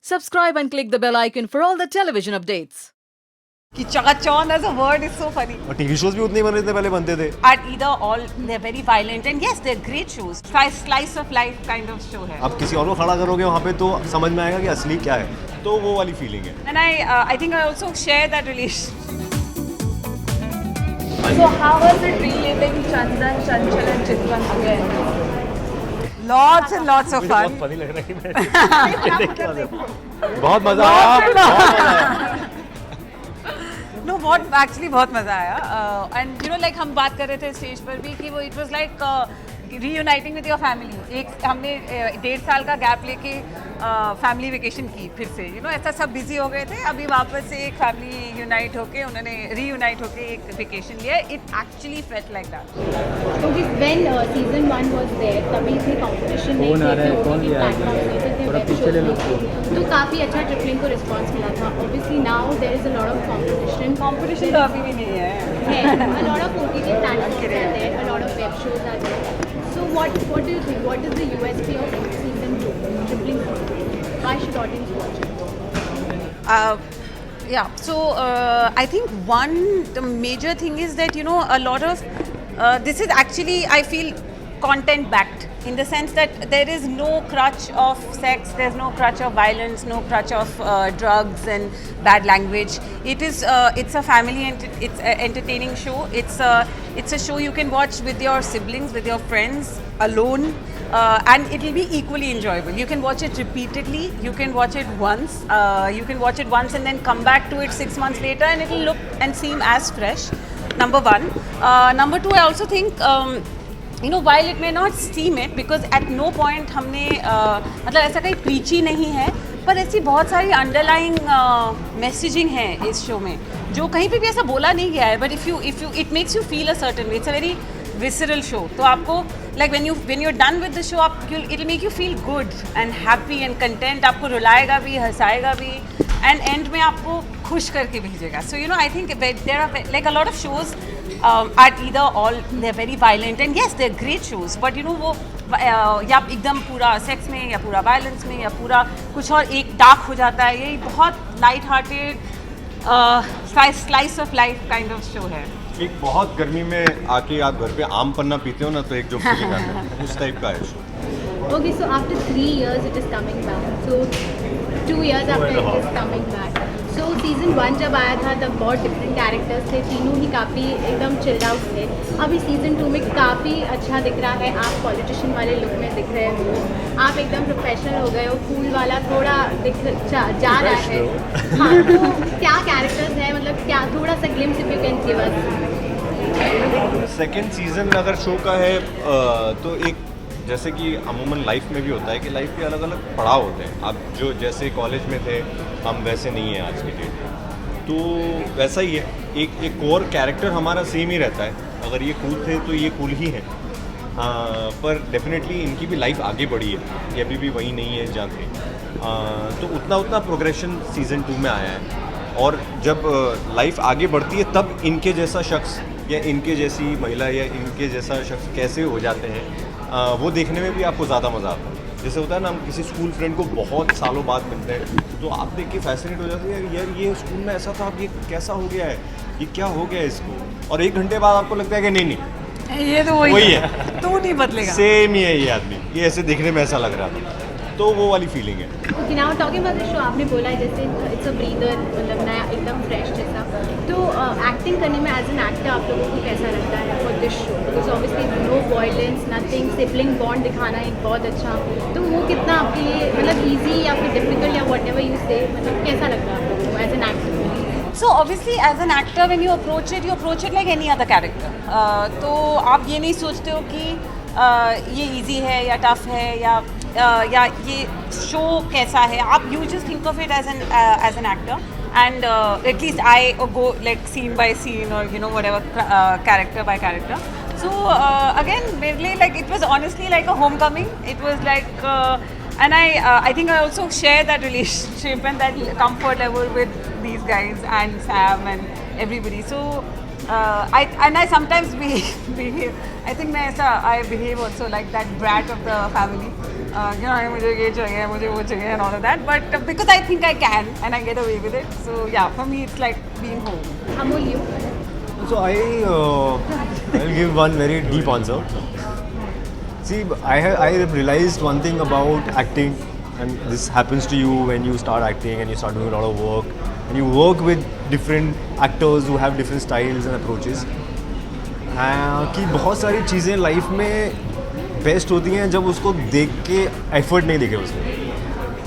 Subscribe and click the bell icon for all the television updates. कि चकाचौंध as a word is so funny. और TV shows भी उतने ही बने थे पहले बनते थे. At either all they're very violent and yes they're great shows. Slice of life kind of show है. अब किसी और को खड़ा करोगे वहाँ पे तो समझ में आएगा कि असली क्या है. तो वो वाली फीलिंग है. And I think I also share that relation. So how was it reliving Chandan, Chanchal and Chitwan again? Lots and lots of fun. Funny लग रहा है. बहुत मजा आया. No, बहुत मजा आया. And you know like हम बात कर रहे थे स्टेज पर भी कि वो it was like reuniting with your family. एक हमने 1.5 साल का गैप लेके फैमिली वेकेशन की फिर से. You know ऐसा सब बिजी हो गए थे. अभी वापस से एक फैमिली यूनाइट होके उन्होंने रीयूनाइट होके एक वेकेशन लिया. It actually felt like that. क्योंकि when season 1 was there तभी इतनी competition नहीं थी OTT platforms नहीं थे web shows थे तो काफ़ी अच्छा ट्रिपलिंग को रिस्पॉन्स मिला था. Obviously now there is a lot of competition. Competition तो अभी भी नहीं है. A lot of OTT platforms are there, a lot of web shows are there. So what do you think? What is the USP of season 2 tripling? Why should audience watch it? Yeah, so I think the major thing is that you know a lot of this is actually I feel content backed in the sense that there is no crutch of sex, there's no crutch of violence, no crutch of drugs and bad language. It's a family and it's an entertaining show. It's a show you can watch with your siblings, with your friends, alone. And it will be equally enjoyable. You can watch it repeatedly. You can watch it once. You can watch it once and then come back to it 6 months later, and it will look and seem as fresh. Number one. Number two, I also think. You know, while it may not seem it, because at no point हमने मतलब ऐसा कहीं प्रीची नहीं है, पर ऐसी बहुत सारी अंडरलाइंग मैसेजिंग है इस शो में जो कहीं पे भी ऐसा बोला नहीं गया है. But if you it makes you feel a certain way. It's a very visceral show. तो आपको like when you are done with the show आप it will make you feel good and happy and content. आपको रुलाएगा भी, हंसाएगा भी, and and में आपको खुश करके भेजेगा. So you know I think there are like a lot of shows at either all they're very violent and yes they're great shows but you know वो या एकदम पूरा सेक्स में या पूरा वायलेंस में या पूरा कुछ और एक डार्क हो जाता है. ये बहुत light hearted slice of life kind of show है. एक बहुत गर्मी में आके आप घर पे आम पन्ना पीते हो ना तो एक जो फीलिंग आता है उस टाइप का है show. Okay, so after 3 years it is coming back. So 2 years after it is coming back. So season 1 जब आया था तब बहुत डिफरेंट कैरेक्टर्स थे. तीनों ही काफ़ी एकदम चिल्ड आउट थे. अभी season 2 में काफ़ी अच्छा दिख रहा है. आप पॉलिटिशियन वाले लुक में दिख रहे हो. आप एकदम प्रोफेशनल हो गए हो. कूल वाला थोड़ा जा रहा है. हाँ, तो क्या कैरेक्टर्स हैं, मतलब क्या थोड़ा सा glimpse if you can give us. Second season अगर शो का है तो एक जैसे कि अमूमन लाइफ में भी होता है कि लाइफ के अलग अलग पड़ाव होते हैं. आप जो जैसे कॉलेज में थे हम वैसे नहीं हैं आज के डेट में. तो वैसा ही है. एक कोर कैरेक्टर हमारा सेम ही रहता है. अगर ये कूल थे तो ये कूल ही हैं. पर डेफिनेटली इनकी भी लाइफ आगे बढ़ी है. ये अभी भी वही नहीं है जहाँ थे. तो उतना प्रोग्रेशन सीज़न 2 में आया है. और जब लाइफ आगे बढ़ती है तब इनके जैसा शख्स या इनके जैसी महिला या इनके जैसा शख्स कैसे हो जाते हैं वो देखने में भी आपको ज़्यादा मज़ा आता है. जैसे होता है ना हम किसी स्कूल फ्रेंड को बहुत सालों बाद मिलते हैं तो आप देख के फैसिनेट हो जाते हैं यार ये स्कूल में ऐसा था अब ये कैसा हो गया है, ये क्या हो गया है इसको. और 1 घंटे बाद आपको लगता है कि नहीं ये तो वही है. तू नहीं बदलेगा. सेम ही है ये आदमी. ये ऐसे देखने में ऐसा लग रहा था. तो वो वाली फीलिंग है. Okay, now talking about the show, आपने बोला है जैसे इट्स अ ब्रीदर, मतलब नया एकदम फ्रेश जैसा. तो एक्टिंग करने में एज एन एक्टर आप लोगों को कैसा लगता है for this show? Because obviously no violence, nothing, sibling bond दिखाना एक बहुत अच्छा. तो वो कितना आपके लिए मतलब ईजी या फिर डिफिकल्ट या वट एवर यू से, मतलब कैसा लगता है आप लोगों को as an actor? So obviously as an actor when you approach it like any other character. तो आप ये नहीं सोचते हो कि ये इजी है या टफ है या ये शो कैसा है. आप you just think of it as an actor and at least I go like scene by scene or you know whatever character by character. So again really like it was honestly like a homecoming. It was like and I think I also share that relationship and that comfort level with these guys and Sam and everybody. So I sometimes behave. I think I behave also like that brat of the family. मुझे ये चाहिए, मुझे वो चाहिए and all of that. But because I think I can and I get away with it. So yeah, for me it's like being home. Amol, you? So I'll give one very deep answer. See, I have realized one thing about acting, and this happens to you when you start acting and you start doing a lot of work, and you work with different actors who have different styles and approaches. कि बहुत सारी चीज़ें life में best होती हैं जब उसको देख के एफर्ट नहीं दिखे उसमें.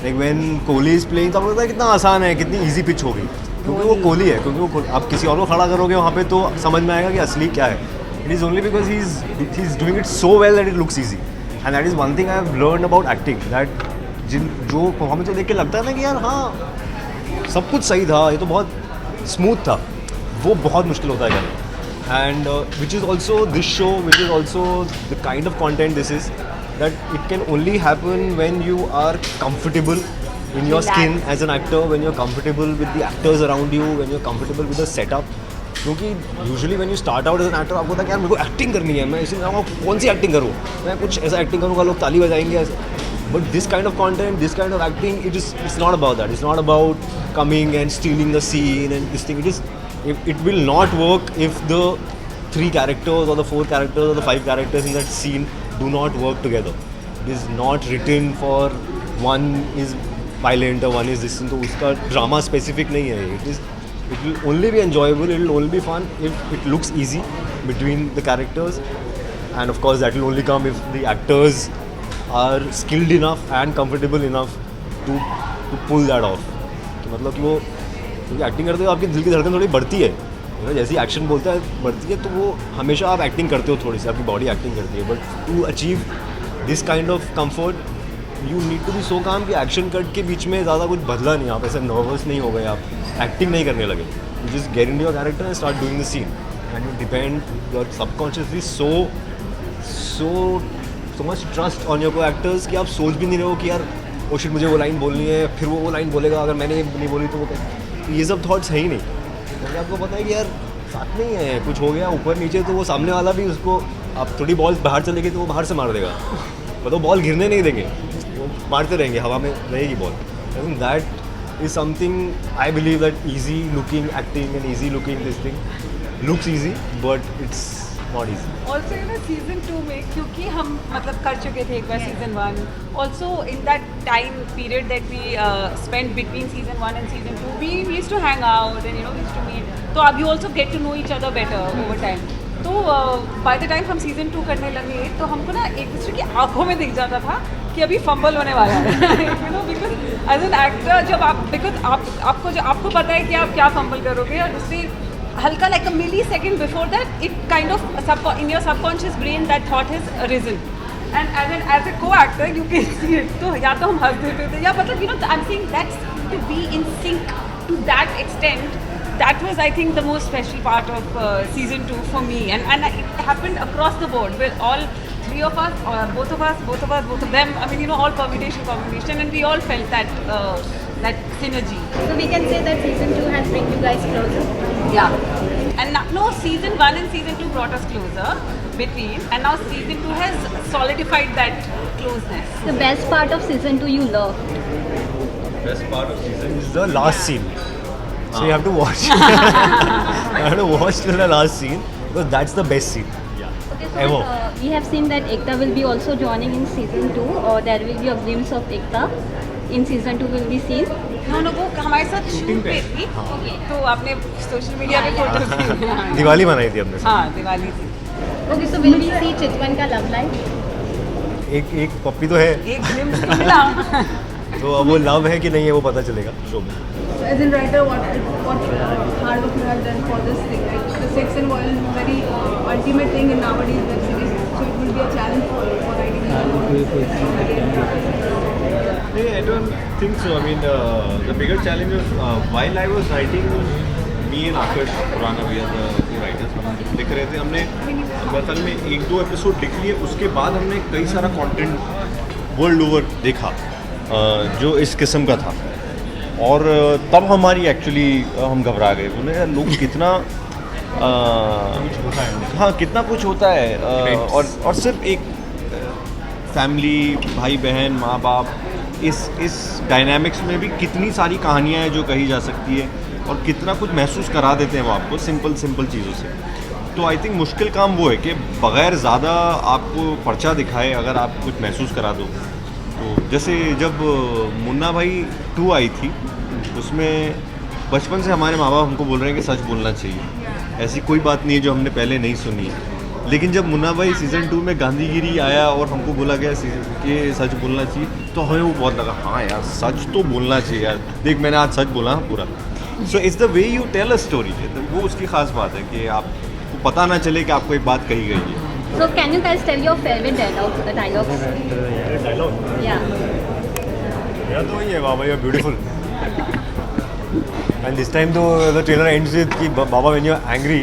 Like when Kohli is playing तो आपको लगता है कितना आसान है, कितनी इजी पिच होगी, क्योंकि वो कोहली है. क्योंकि वो आप किसी और को खड़ा करोगे वहाँ पे तो समझ में आएगा कि असली क्या है. It is only because he is doing it so well that it looks easy. And that is one thing I have learn about acting, that जो परफॉर्मेंस को देख के लगता है ना कि यार हाँ सब कुछ सही था, ये तो बहुत स्मूथ था, वो बहुत मुश्किल होता है करना. And which is also this show, which is also the kind of content this is, that it can only happen when you are comfortable in your skin as an actor, when you're comfortable with the actors around you, when you're comfortable with the setup. क्योंकि usually when you start out as an actor आपको होता है कि यार मेरे को acting करनी है, मैं इसी कौन सी एक्टिंग करूँ, मैं कुछ ऐसा एक्टिंग करूँगा लोग ताली बजाएंगे ऐसे. But this kind of content, this kind of acting, it's not about that. It's not about coming and stealing the scene and this thing. It will not work if the 3 characters or the 4 characters or the 5 characters in that scene do not work together. It is not written for one is violent or one is this. तो उसका drama specific नहीं है. It will only be enjoyable, it will only be fun if it looks easy between the characters, and of course that will only come if the actors are skilled enough and comfortable enough to pull that off. तो मतलब कि वो acting करते हो आपकी दिल की धड़कन थोड़ी बढ़ती है, जैसे एक्शन बोलता है बढ़ती है, तो वो हमेशा आप एक्टिंग करते हो, थोड़ी सी आपकी बॉडी एक्टिंग करती है. But to achieve this kind of comfort you need to be so calm कि एक्शन कट के बीच में ज़्यादा कुछ बदला नहीं, आप ऐसे नर्वस नहीं हो गए, आप एक्टिंग नहीं करने लगे. You just get into your character and start doing the scene and you depend your subconsciously so much trust on your co actors कि आप सोच भी नहीं रहे हो कि यार ओ शिट मुझे वो लाइन बोलनी है, फिर वो लाइन बोलेगा, अगर मैंने नहीं बोली तो वो ये सब थॉट्स है ही नहीं. क्योंकि आपको पता है कि यार साथ में ही है, कुछ हो गया ऊपर नीचे तो वो सामने वाला भी उसको, आप थोड़ी बॉल बाहर चले गई तो वो बाहर से मार देगा, मतलब बॉल गिरने नहीं देंगे, वो मारते रहेंगे, हवा में रहेगी ball. I think that is something I believe that easy looking acting and easy looking this thing looks easy but it's not easy. Also in season 2 में क्योंकि हम मतलब कर चुके थे एक बार season 1, also in that time period that we spent between season 1 and season 2, we used to hang out and we used to meet. तो अब you also get to know each other better over time. तो by the time हम season 2 करने लगे तो हमको ना एक दूसरे की आंखों में दिख जाता था कि अभी फंबल होने वाला है. बिकॉज एज एन एक्टर जब आप बिकॉज आपको पता है कि आप क्या फंबल करोगे, और उससे हल्का like a millisecond before that it kind of in your subconscious brain that thought has arisen, and as a co-actor you can see it. तो या तो हम हंस देते थे या मतलब I'm saying that's to be in sync to that extent. That was I think the most special part of season 2 for me, and it happened across the board with all 3 of us, both of them. I mean all combination, and we all felt that synergy. So we can say that season 2 has bring you guys closer. Yeah. And no, season 1 and season 2 brought us closer between, and now season 2 has solidified that closeness. The best part of season 2 you love? Best part of season Is the last scene. So you have to watch. You have to watch till the last scene because that's the best scene. Okay, so Ever. we have seen that Ekta will be also joining in season 2, or there will be a glimpse of Ekta in season 2 will be seen. No, वो हमारे साथ shoot पे थी, तो आपने social media पे photo Diwali मनाई थी हमने. हाँ दिवाली थी. Okay, so will we see Chitwan का love life? एक पप्पी तो है, एक glimpse तो मिला. तो अब वो लव है कि नहीं है वो पता चलेगा शो में. As in writer, what hard work you have done for this thing? Like the sex and violence is very ultimate thing in nowadays web series, so it will be a challenge for writing. I don't think so. I mean, the bigger challenge was while I was writing, me and Akash Khurana, we are the two writers. हम लिख रहे थे, हमने असल में 1-2 episode लिख लिए, उसके बाद हमने कई सारा कंटेंट वर्ल्ड ओवर देखा जो इस किस्म का था, और तब हमारी एक्चुअली हम घबरा गए. बोले यार लोग कितना हाँ कितना कुछ होता है, और सिर्फ एक फैमिली, भाई बहन, माँ बाप, इस डायनामिक्स में भी कितनी सारी कहानियाँ हैं जो कही जा सकती है और कितना कुछ महसूस करा देते हैं वो आपको सिंपल चीज़ों से। तो आई थिंक मुश्किल काम वो है कि बग़ैर ज़्यादा आपको पर्चा दिखाए अगर आप कुछ महसूस करा दो। तो जैसे जब मुन्ना भाई 2 आई थी, उसमें बचपन से हमारे माँ बाप हमको बोल रहे हैं कि सच बोलना चाहिए, ऐसी कोई बात नहीं है जो हमने पहले नहीं सुनी है। लेकिन जब मुन्ना भाई सीज़न 2 में गांधीगिरी आया और हमको बोला गया कि सच बोलना चाहिए, तो हमें वो बहुत लगा, हाँ यार सच तो बोलना चाहिए यार, देख मैंने आज सच बोला पूरा। So it's the way you tell a story, वो उसकी ख़ास बात है कि आपको पता ना चले कि आपको एक बात कही गई है। So can you guys tell your favorite dialogues? Dialogue Yeah. मेरा तो वही है, Baba you are beautiful. And this time तो द ट्रेलर एंड्स विद कि Baba when you are angry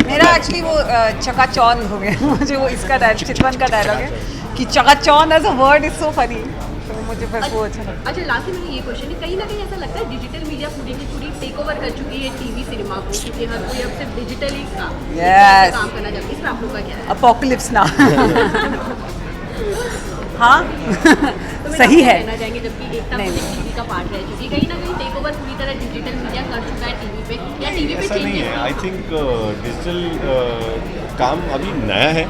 मेरा एक्चुअली वो चकाचौंध हो गया मुझे वो इसका चितवन का डायलॉग है कि चकाचौंध as a word is so funny, तो मुझे बस वो अच्छा लगता अच्छा लास्ट में ये क्वेश्चन है, कहीं ना कहीं ऐसा लगता है डिजिटल मीडिया पूरी की पूरी टेक ओवर कर चुकी है टीवी सिनेमा को, क्योंकि हर कोई अब सिर्फ डिजिटली Yes. काम करना चाहती है। इसमें आप लोग का क्या है? अपोकलिप्स ना हाँ तो मैं सही आपको है। कहना चाहेंगे जबकि एक नहीं। टीवी का पार्ट रह चुकी है, कहीं ना कहीं टेक ओवर पूरी तरह डिजिटल मीडिया कर चुका है टीवी पे, या टीवी पे ऐसा नहीं है। आई थिंक डिजिटल काम अभी नया है,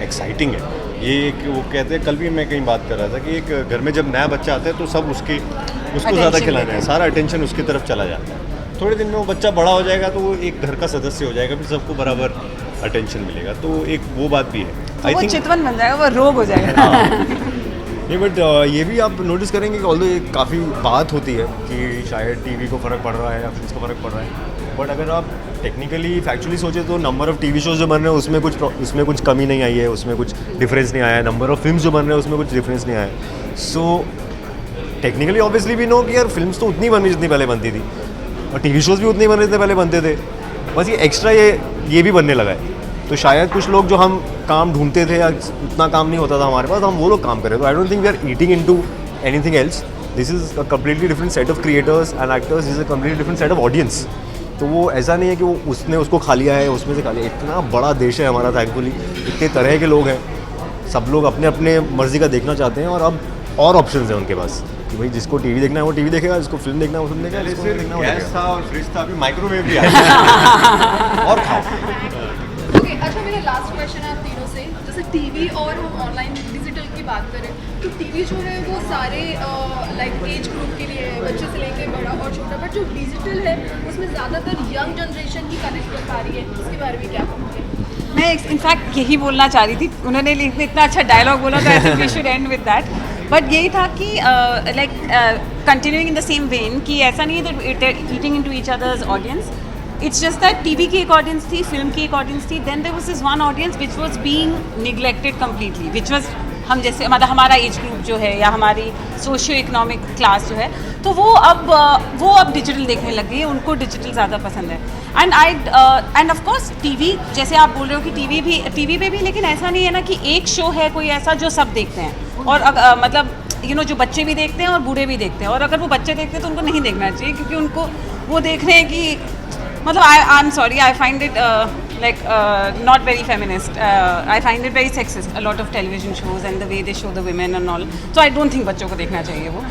एक्साइटिंग है। ये एक वो कहते हैं, कल भी मैं कहीं बात कर रहा था कि एक घर में जब नया बच्चा आता है तो सब उसको ज़्यादा Attention खिलाना देते है, हैं। सारा अटेंशन उसकी तरफ चला जाता है। थोड़े दिन में वो बच्चा बड़ा हो जाएगा तो वो एक घर का सदस्य हो जाएगा, फिर सबको बराबर अटेंशन मिलेगा, तो एक वो बात भी है। तो वो चितवन बन जाएगा, वो रोग हो जाएगा। नहीं बट ये भी आप नोटिस करेंगे कि ऑल्दो ये काफ़ी बात होती है कि शायद टीवी को फ़र्क पड़ रहा है या फिल्म को फ़र्क पड़ रहा है, बट अगर आप टेक्निकली फैक्चुअली सोचे तो नंबर ऑफ़ टीवी शोज़ जो बन रहे हैं उसमें कुछ कमी नहीं आई है, उसमें कुछ डिफरेंस नहीं आया है। नंबर ऑफ़ फिल्म्स जो बन रहे हैं उसमें कुछ डिफरेंस नहीं आया है। सो टेक्निकली ऑब्वियसली भी नो कि यार फिल्म्स तो उतनी बन रही जितनी पहले बनती थी, और टीवी शोज़ भी उतने बन रहे जितने पहले बनते थे, बस ये एक्स्ट्रा ये भी बनने लगा है। तो शायद कुछ लोग जो हम काम ढूंढते थे या उतना काम नहीं होता था हमारे पास, हम वो लोग काम करें। तो I don't think we are eating into anything else. This is a completely different set of creators and actors, this is a completely different set of audience. तो वो ऐसा नहीं है कि उसने उसको खा लिया है, उसमें से खा लिया। इतना बड़ा देश है हमारा, थैंकफुली इतने तरह के लोग हैं, सब लोग अपने अपने मर्ज़ी का देखना चाहते हैं, और अब और ऑप्शंस हैं उनके पास कि भाई जिसको टीवी देखना है वो टीवी देखेगा, जिसको फिल्म देखना है वो फिल्म देखेगा, जिसको देखना है वो गैस देखेगा। था और फ्रिज था, अभी माइक्रोवेव भी आया और खाओ। ओके अच्छा मेरा लास्ट क्वेश्चन है आप तीनों से, जैसे टीवी और हम ऑनलाइन डिजिटल की बात करें तो टीवी जो है वो सारे लाइक एज ग्रुप के लिए है, बच्चे से लेके बड़ा और छोटा, बट जो डिजिटल है उसमें ज़्यादातर यंग जनरेशन ही कनेक्ट कर पा रही है, उसके बारे में क्या कहोगे? मैं इनफैक्ट यही बोलना चाह रही थी, उन्होंने इतना अच्छा डायलॉग बोला था, I think we should end with that. But यही था कि like continuing in the same vein कि ऐसा नहीं है that eating into each others audience, it's just that TV की एक ऑडियंस थी, फिल्म की एक ऑडियंस थी, then there was this one audience which was being neglected completely, which was हम जैसे मतलब हमारा एज ग्रुप जो है या हमारी सोशियो इकोनॉमिक क्लास जो है, तो वो अब डिजिटल देखने लग गई है, उनको डिजिटल ज़्यादा पसंद है। एंड ऑफ कोर्स टीवी, जैसे आप बोल रहे हो कि टीवी पे भी, लेकिन ऐसा नहीं है ना कि एक शो है कोई ऐसा जो सब देखते हैं, और मतलब जो बच्चे भी देखते हैं और बूढ़े भी देखते हैं, और अगर वो बच्चे देखते हैं तो उनको नहीं देखना चाहिए, क्योंकि उनको वो देख रहे हैं कि मतलब I am sorry, I find it like not very feminist. I find it very sexist, a lot of television shows and the way they show the women and all. So I don't think बच्चों को देखना चाहिए वो,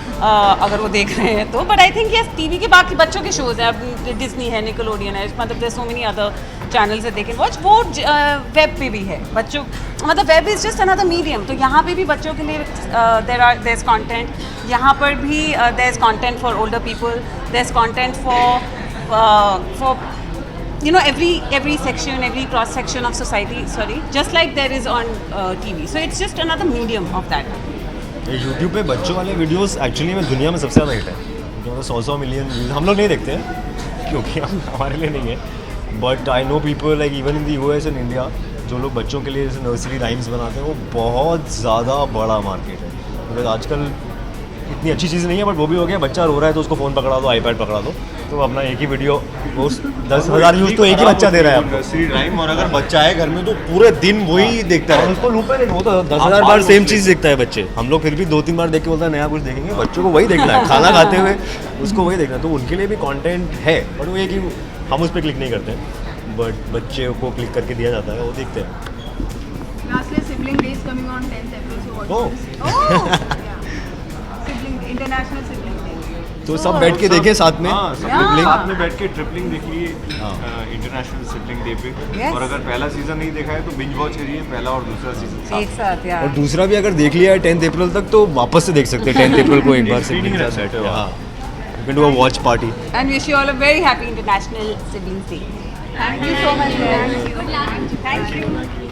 अगर वो देख रहे हैं तो। But I think yes, TV के बाकी बच्चों के shows हैं, अब डिज्नी है, निकलोडियन है, मतलब there's so many other channels that they can watch. वो वेब पे भी है बच्चों, मतलब web is just another medium, तो यहाँ पे भी बच्चों के लिए there's content, यहाँ पर भी there's content for older people, there's content for every section, every cross section of society, just like there is on TV. So it's just another medium of that. YouTube पे बच्चों वाले videos actually में दुनिया में सबसे ज़्यादा hit है, जो 100 मिलियन व्यूज हम लोग नहीं देखते हैं क्योंकि हमारे लिए नहीं है, but I know people like even in the US and India जो लोग बच्चों के लिए जैसे नर्सरी राइम्स बनाते हैं, वो बहुत ज़्यादा बड़ा मार्केट है। बिकॉज आजकल इतनी अच्छी चीज़ नहीं है, बट वो भी हो गया, बच्चा रो रहा है तो उसको फ़ोन पकड़ा दो, आईपैड पकड़ा दो, तो अपना एक ही वीडियो वो 10,000 व्यूज़ तो एक ही बच्चा दे रहा है आपको। नर्सरी राइम, और अगर बच्चा है घर में तो पूरे दिन वही देखता और है, उसको लूप है, वो तो 10,000 बार सेम चीज़ देखता है बच्चे। हम लोग फिर भी 2-3 बार देख के बोलता है नया कुछ देखेंगे, बच्चों को वही देखना है, खाना खाते हुए उसको वही देखना है, तो उनके लिए भी कंटेंट है, बट वो ये कि हम उस पर क्लिक नहीं करते हैं। बच्चे को क्लिक करके दिया जाता है, वो देखते हैं. Lastly, Sibling Day is coming on 10th April. So what Oh. do you say? Yeah. International Sibling Day. तो सब बैठ के देखे साथ में. हाँ, सब लोग साथ में बैठ के ट्रिपलिंग देख लिए हाँ. इंटरनेशनल सिबलिंग डे पे. Yes. और अगर पहला सीजन नहीं देखा है तो बिंज वॉच करिए पहला और दूसरा सीजन एक साथ यार. और दूसरा भी अगर देख लिया है 10th अप्रैल तक तो वापस से देख सकते हैं 10th अप्रैल को एक बार से. Screening रख सकते हो आप. हाँ, you can do a watch party. And wish you all a very happy International Siblings Day. Thank you so much. Good luck. Thank you.